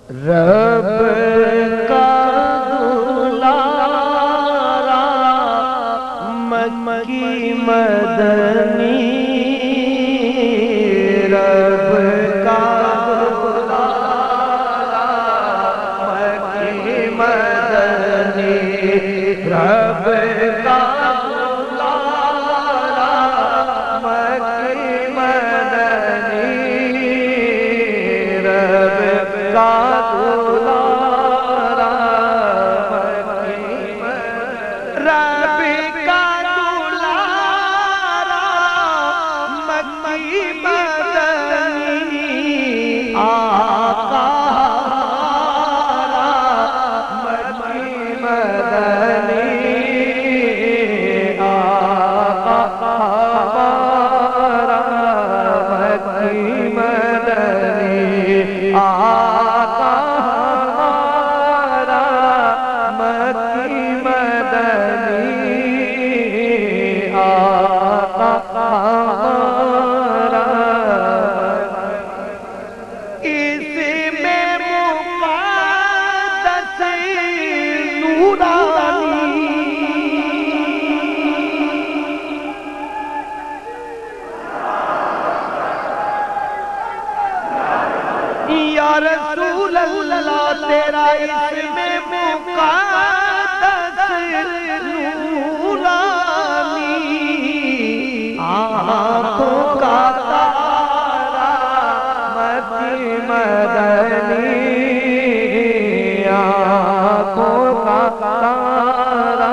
رب کا دلارا مکی مدنی، رب کا دلارا مکی مدنی، رب کا دلارا مکی مدنی، رب کا یا رسول اللہ تیرا اسم مقدس نورانی، آنکھوں کا تارا مکی مدنی، آنکھوں کا تارا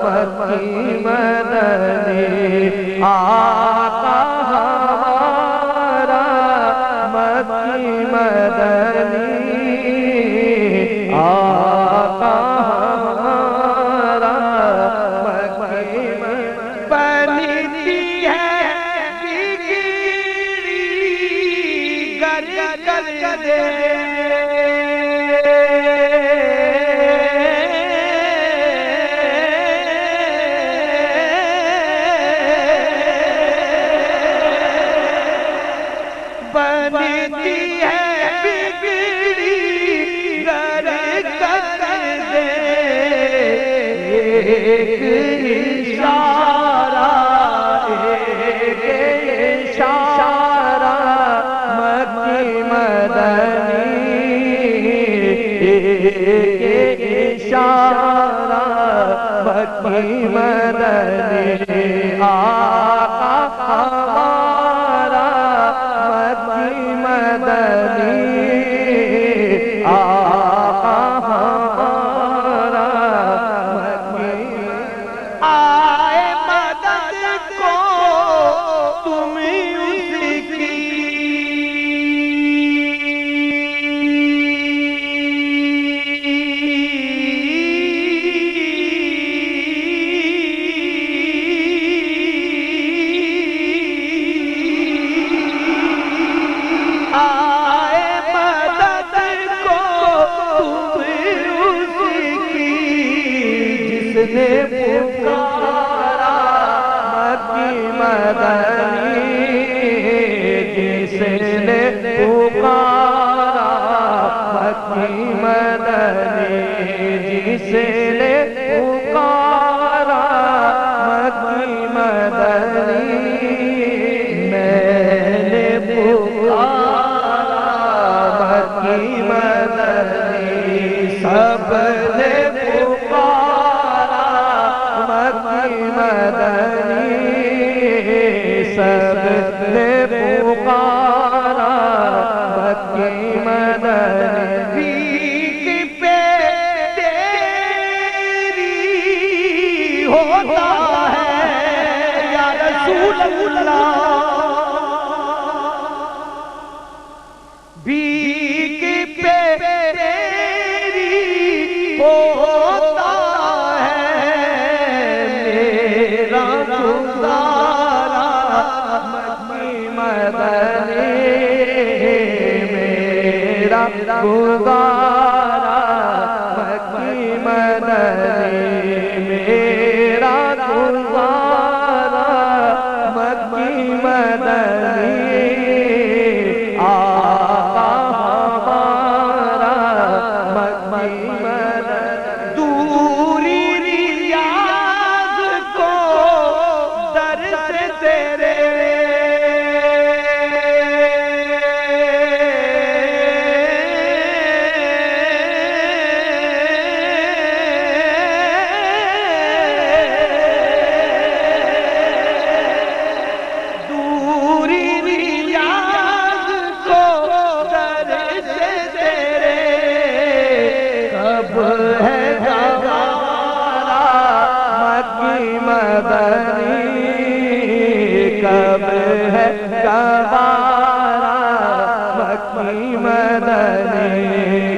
مکی مدنی، آقا ہمارا مکی مدنی، آقا ہمارا مکی مدنی، بنتی ہے بگڑی گر کر دے، بنتی ہے بگڑی گر کر دے، ایک اشارہ ایک اشارہ مکی مدنی، ایک اشارہ مکی مدنی، آقا ہمارا مکی مدنی، آقا ہمارا مکی مدنی، آئے مدد کو تم اس کی، نے پکارا مکی مدنی، جس نے پکارا مکی مدنی، جس نے پکارا مکی مدنی، میں نے پکارا مکی مدنی، سب نے مدنی، سب نے پکارا مکی مدنی، بھیک پہ تیری ہوتا ہے یا رسول اللہ، بھیک پہ تیری ہوتا گزارا مکی مدنی، میرا گزارا مکی مدنی، میرا گزارا مکی مدنی، آقا ہمارا مکی مدنی